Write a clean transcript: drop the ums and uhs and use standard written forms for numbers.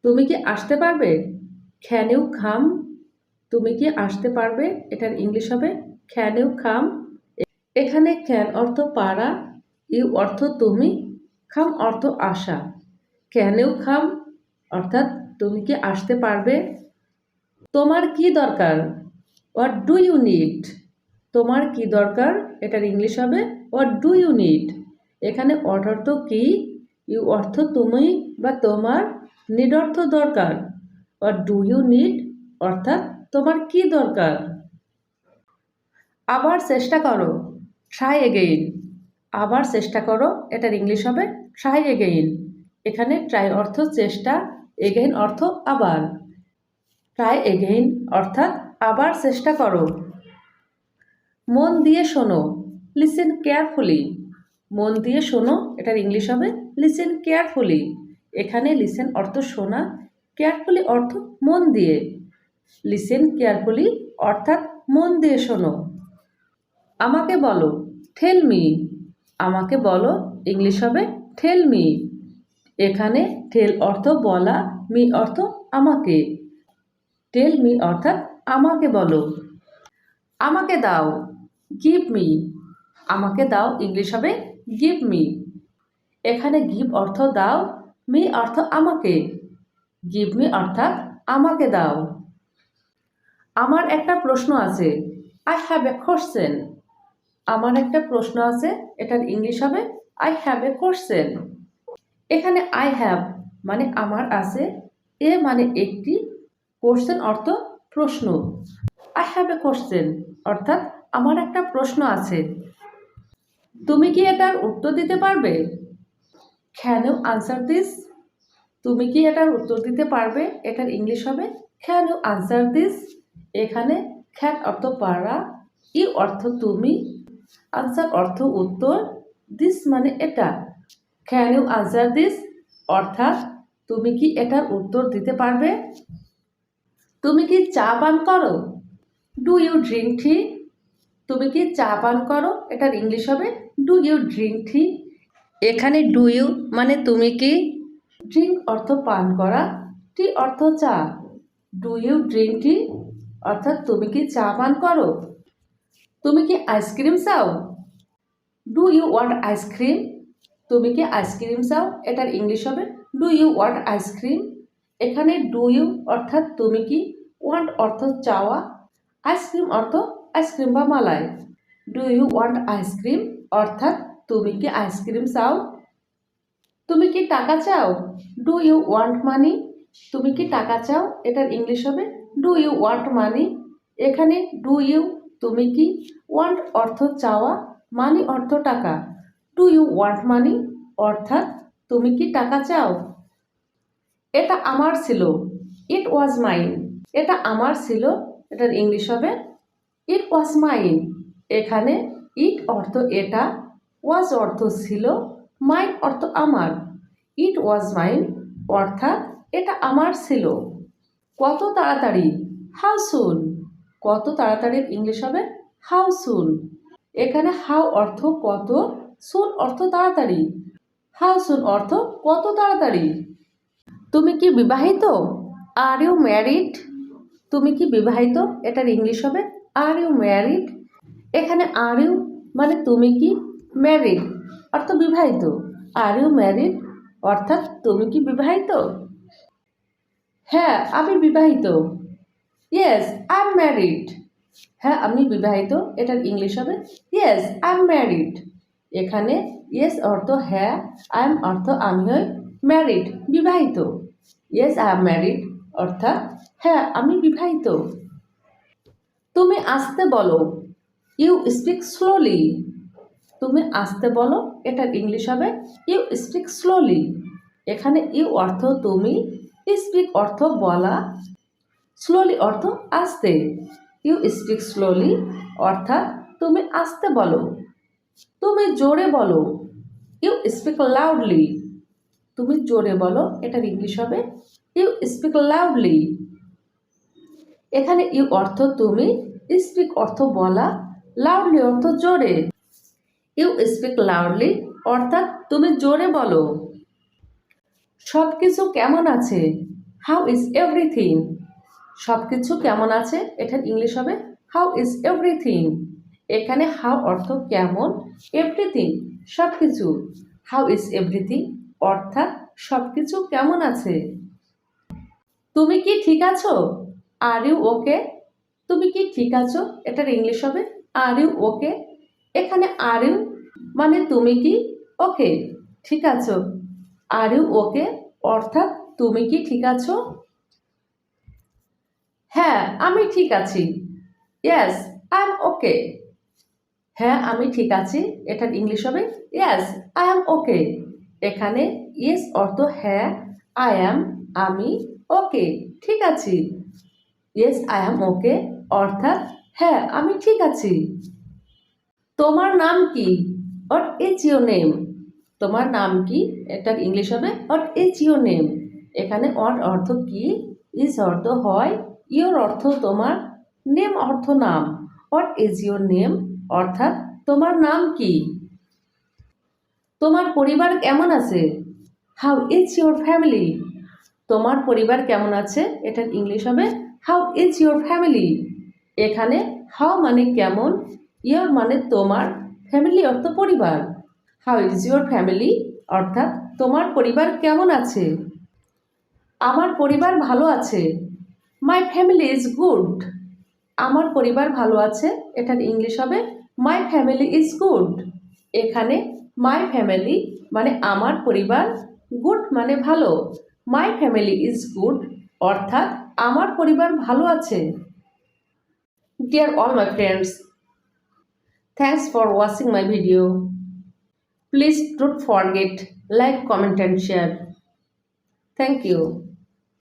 তুমি কি আসতে পারবে? Can you come? তুমি কি আসতে পারবে? এটার ইংলিশ হবে ক্যান ইউ কাম। এখানে ক্যান অর্থ পারা, ইউ অর্থ তুমি, কাম অর্থ আসা। ক্যান ইউ কাম অর্থাৎ তুমি কি আসতে পারবে? তোমার কি দরকার? What do you need? তোমার কি দরকার? এটার ইংলিশ হবে হোয়াট ডু ইউ নিড। এখানে হোয়াট অর্থ কি, ইউ অর্থ তুমি বা তোমার, নিড অর্থ দরকার। হোয়াট ডু ইউ নিড অর্থাৎ তোমার কি দরকার। আবার চেষ্টা করো, ট্রাই এগেইন। আবার চেষ্টা করো, এটার ইংলিশ হবে ট্রাই এগেইন। এখানে ট্রাই অর্থ চেষ্টা, এগেইন অর্থ আবার। ট্রাই এগেইন অর্থাৎ আবার চেষ্টা করো। মন দিয়ে শোনো, লিসেন কেয়ারফুলি। মন দিয়ে শোনো, এটার ইংলিশ হবে লিসেন কেয়ারফুলি। এখানে লিসেন অর্থ শোনা, কেয়ারফুলি অর্থ মন দিয়ে। লিসেন কেয়ারফুলি অর্থাৎ মন দিয়ে শোনো। আমাকে বলো, টেল মি। আমাকে বলো, ইংলিশ হবে টেল মি। এখানে টেল অর্থ বলা, মি অর্থ আমাকে। টেল মি অর্থাৎ আমাকে বলো। আমাকে দাও, গিভ মি। আমাকে দাও, ইংলিশ হবে গিভ মি। এখানে গিভ অর্থ দাও, মি অর্থ আমাকে। গিভ মি অর্থাৎ আমাকে দাও। আমার একটা প্রশ্ন আছে, আই হ্যাভ এ কোশ্চেন। আমার একটা প্রশ্ন আছে, এটার ইংলিশ হবে আই হ্যাভ এ কোশ্চেন। এখানে আই হ্যাভ মানে আমার আছে, এ মানে একটি, কোশ্চেন অর্থ প্রশ্ন। আই হ্যাভ এ কোশ্চেন অর্থাৎ আমার একটা প্রশ্ন আছে। তুমি কি এটার উত্তর দিতে পারবে? Can you answer this? তুমি কি এটার উত্তর দিতে পারবে? এটার ইংলিশ হবে ক্যান ইউ আনসার দিস। এখানে ক্যান অর্থ পারা, ইউ অর্থ তুমি, আনসার অর্থ উত্তর, দিস মানে এটা। ক্যান ইউ আনসার দিস অর্থাৎ তুমি কি এটার উত্তর দিতে পারবে? তুমি কি চা পান করো? Do you drink tea? তুমি কি চা পান করো? এটার ইংলিশ হবে ডু ইউ ড্রিঙ্ক টি। এখানে ডু ইউ মানে তুমি কি, ড্রিঙ্ক অর্থ পান করা, টি অর্থ চা। ডু ইউ ড্রিঙ্ক টি অর্থাৎ তুমি কি চা পান করো? তুমি কি আইসক্রিম চাও? Do you want ice cream? তুমি কি আইসক্রিম চাও? এটার ইংলিশ হবে ডু ইউ ওয়ান্ট আইসক্রিম। এখানে ডু ইউ অর্থাৎ তুমি কি, ওয়ান্ট অর্থ চাওয়া, আইসক্রিম অর্থ আইসক্রিম বা মালাই। ডু ইউ ওয়ান্ট আইসক্রিম অর্থাৎ তুমি কি আইসক্রিম চাও? তুমি কি টাকা চাও? Do you want money? তুমি কি টাকা চাও? এটার ইংলিশ হবে ডু ইউ ওয়ান্ট মানি। এখানে ডু ইউ তুমি কি, ওয়ান্ট অর্থ চাওয়া, মানি অর্থ টাকা। ডু ইউ ওয়ান্ট মানি অর্থাৎ তুমি কি টাকা চাও? এটা আমার ছিল, ইট ওয়াজ মাইন। এটা আমার ছিল, এটার ইংলিশ হবে ইট ওয়াজ মাইন। এখানে ইট অর্থ এটা, ওয়াজ অর্থ ছিল, মাইন অর্থ আমার। ইট ওয়াজ মাইন অর্থাৎ এটা আমার ছিল। কত তাড়াতাড়ি, হাউ সুন। কত তাড়াতাড়ির ইংলিশ হবে হাউ সুন। এখানে হাউ অর্থ কত, সুন অর্থ তাড়াতাড়ি। হাউ সুন অর্থ কত তাড়াতাড়ি। তুমি কি বিবাহিত? Are you married? তুমি কি বিবাহিত? এটার ইংলিশ হবে আর ইউ ম্যারিড। এখানে আর ইউ মানে তুমি কি, ম্যারিড অর্থ বিবাহিত। আর ইউ ম্যারিড অর্থাৎ তুমি কি বিবাহিত? হ্যাঁ আমি বিবাহিত। Yes I am married. হ্যাঁ আমি বিবাহিত, এটার ইংলিশ হবে ইয়েস আই এম ম্যারিড। এখানে ইয়েস অর্থ হ্যাঁ, আই এম অর্থ আমি হই, ম্যারিড বিবাহিত। ইয়েস আই এম ম্যারিড অর্থাৎ হ্যাঁ আমি বিবাহিত। তুমি আসতে বলো, ইউ স্পিক স্লোলি। তুমি আসতে বলো, এটার ইংলিশ হবে ইউ স্পিক স্লোলি। এখানে ইউ অর্থ তুমি, স্পিক অর্থ বলা, স্লোলি অর্থ আস্তে। ইউ স্পিক স্লোলি অর্থাৎ তুমি আস্তে বলো। তুমি জোরে বলো, ইউ স্পিক লাউডলি। তুমি জোরে বলো, এটার ইংলিশ হবে ইউ স্পিক লাউডলি। এখানে ইউ অর্থ তুমি, স্পিক অর্থ বলা, লাউডলি অর্থ জোরে। ইউ স্পিক লাউডলি অর্থাৎ তুমি জোরে বলো। সব কিছু কেমন আছে? হাউ ইজ এভরিথিং, সব কিছু কেমন আছে, এটার ইংলিশ হবে হাউ ইজ এভরিথিং। এখানে হাউ অর্থ কেমন, এভরিথিং সব কিছু। হাউ ইজ এভরিথিং অর্থাৎ সব কিছু কেমন আছে। তুমি কি ঠিক আছো, আর ইউ ওকে, তুমি কি ঠিক আছো, এটার ইংলিশ হবে আর ইউ ওকে। এখানে আর ইউ মানে তুমি কি, ওকে ঠিক আছো। আর ইউ ওকে অর্থাৎ তুমি কি ঠিক আছো। হ্যাঁ আমি ঠিক আছি, ইয়েস আই এম ওকে। হ্যাঁ আমি ঠিক আছি, এটার ইংলিশ হবে ইয়েস আই এম ওকে। এখানে ইয়েস অর্থ হ্যাঁ, আই অ্যাম আমি, ওকে ঠিক আছি। ইয়েস আই অ্যাম ওকে অর্থাৎ হ্যাঁ আমি ঠিক আছি। তোমার নাম কি, হোয়াট ইজ ইউর নেম, তোমার নাম কি, এটার ইংলিশ হবে হোয়াট ইজ ইউর নেম। এখানে হোয়াট অর্থ কি, ইজ অর্থ হয়, ইউর অর্থ তোমার, নেম অর্থ নাম। হোয়াট ইজ ইউর নেম অর্থাৎ তোমার নাম কি। তোমার পরিবার কেমন আছে, হাউ ইজ ইউর ফ্যামিলি, তোমার পরিবার কেমন আছে, এটার ইংলিশ হবে হাউ ইজ ইউর ফ্যামিলি। এখানে হাউ মানে কেমন, ইউর মানে তোমার, ফ্যামিলি অর্থ পরিবার। হাউ ইজ ইউর ফ্যামিলি অর্থাৎ তোমার পরিবার কেমন আছে। আমার পরিবার ভালো আছে, মাই ফ্যামিলি ইজ গুড, আমার পরিবার ভালো আছে, এটার ইংলিশ হবে মাই ফ্যামিলি ইজ গুড। এখানে মাই ফ্যামিলি মানে আমার পরিবার, গুড মানে ভালো। মাই ফ্যামিলি ইজ গুড অর্থাৎ আমার পরিবার ভালো আছে। Dear all my friends, thanks for watching my video. Please don't forget like, comment and share. Thank you.